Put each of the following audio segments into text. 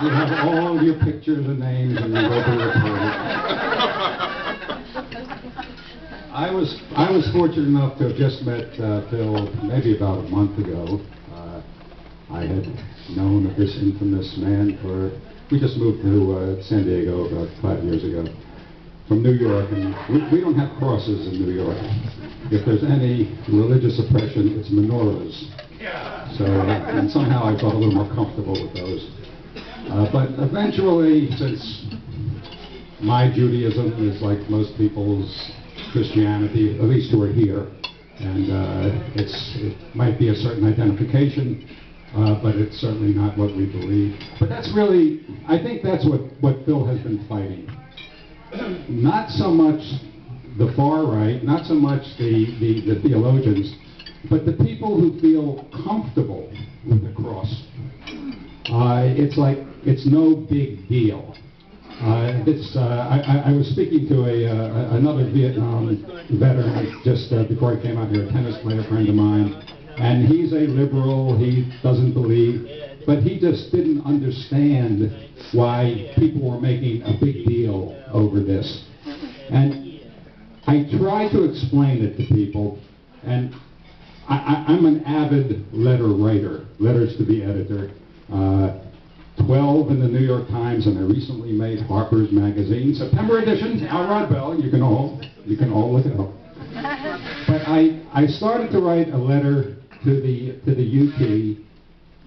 You have all your pictures and names and then go be recorded. I was fortunate enough to have just met Phil maybe about a month ago. I had known of this infamous man we just moved to San Diego about 5 years ago from New York, and we don't have crosses in New York. If there's any religious oppression, it's menorahs. So, and somehow I felt a little more comfortable with those. But eventually, since my Judaism is like most people's Christianity, at least who are here, and it might be a certain identification, but it's certainly not what we believe. But that's really, I think that's what Phil has been fighting. Not so much the far right, not so much the theologians, but the people who feel comfortable with the cross. It's like, it's no big deal. I was speaking to another Vietnam veteran just before I came out here, a tennis player friend of mine, and he's a liberal, he doesn't believe, but he just didn't understand why people were making a big deal over this. And I try to explain it to people, and I'm an avid letter writer, letters to the editor, 12 in the New York Times, and I recently made Harper's Magazine, September edition, Rodbell, you can all look it up. But I started to write a letter to the UT.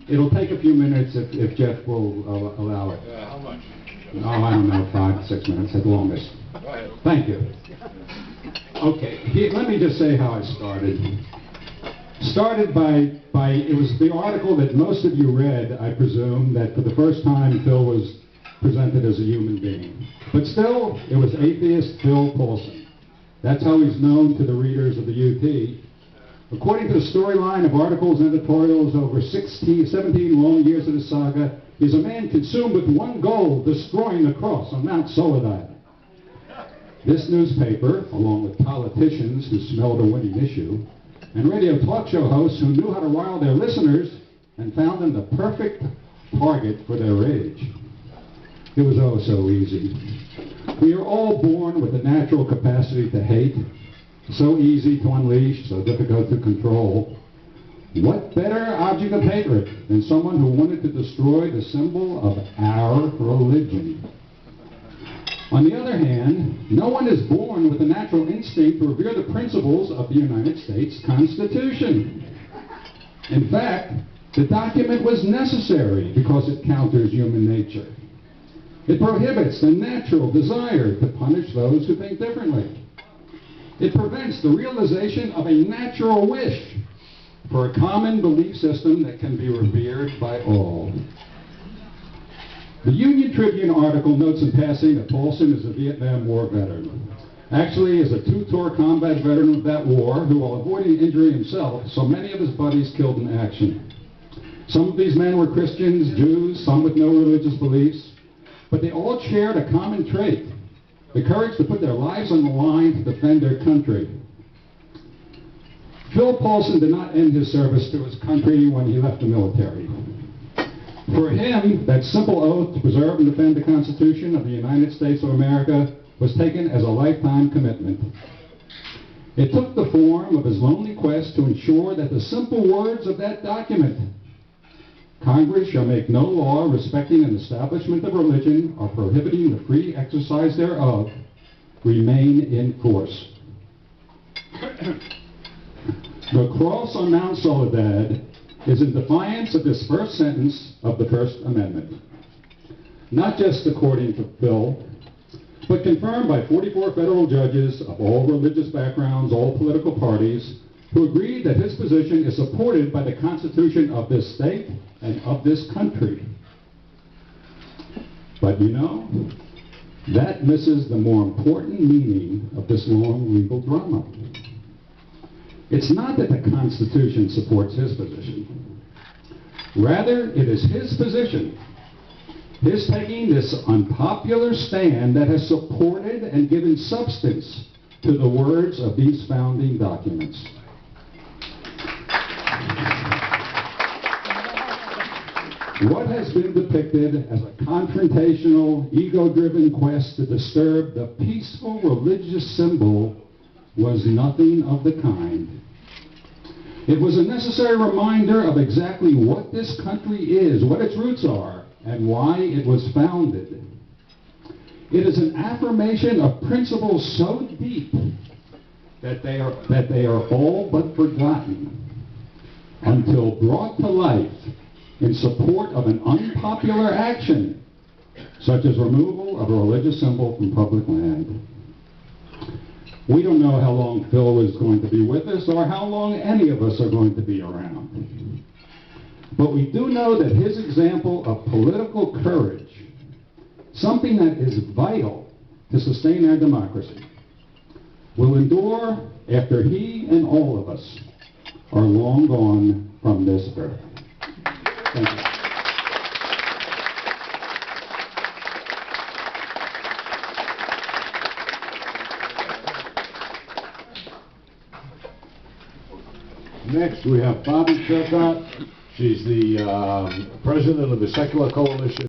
It'll take a few minutes if Jeff will allow it. How much? Oh, I don't know, 5 to 6 minutes at longest. Go ahead. Thank you. Okay, let me just say how I started. Started by it was the article that most of you read, I presume, that for the first time Phil was presented as a human being. But still, it was atheist Phil Paulson. That's how he's known to the readers of the UT. According to the storyline of articles and editorials over 17 long years of the saga, he's a man consumed with one goal, destroying the cross on Mount Soledad. This newspaper, along with politicians who smelled a winning issue, and radio talk show hosts who knew how to rile their listeners and found them the perfect target for their age. It was oh so easy. We are all born with a natural capacity to hate, so easy to unleash, so difficult to control. What better object of hatred than someone who wanted to destroy the symbol of our religion? On the other hand, no one is born with a natural instinct to revere the principles of the United States Constitution. In fact, the document was necessary because it counters human nature. It prohibits the natural desire to punish those who think differently. It prevents the realization of a natural wish for a common belief system that can be revered by all. The Union Tribune article notes in passing that Paulson is a Vietnam War veteran. Actually, is a two-tour combat veteran of that war who, while avoiding injury himself, saw many of his buddies killed in action. Some of these men were Christians, Jews, some with no religious beliefs, but they all shared a common trait: the courage to put their lives on the line to defend their country. Phil Paulson did not end his service to his country when he left the military. For him, that simple oath to preserve and defend the Constitution of the United States of America was taken as a lifetime commitment. It took the form of his lonely quest to ensure that the simple words of that document, Congress shall make no law respecting an establishment of religion or prohibiting the free exercise thereof, remain in force. The cross on Mount Soledad is in defiance of this first sentence of the First Amendment. Not just according to Phil, but confirmed by 44 federal judges of all religious backgrounds, all political parties, who agreed that his position is supported by the Constitution of this state and of this country. But you know, that misses the more important meaning of this long legal drama. It's not that the Constitution supports his position. Rather, it is his position, his taking this unpopular stand, that has supported and given substance to the words of these founding documents. What has been depicted as a confrontational, ego-driven quest to disturb the peaceful religious symbol was nothing of the kind. It was a necessary reminder of exactly what this country is, what its roots are, and why it was founded. It is an affirmation of principles so deep that they are all but forgotten until brought to life in support of an unpopular action, such as removal of a religious symbol from public land. We don't know how long Phil is going to be with us or how long any of us are going to be around. But we do know that his example of political courage, something that is vital to sustain our democracy, will endure after he and all of us are long gone from this earth. Thank you. Next, we have Bobby Turcott. She's the president of the Secular Coalition.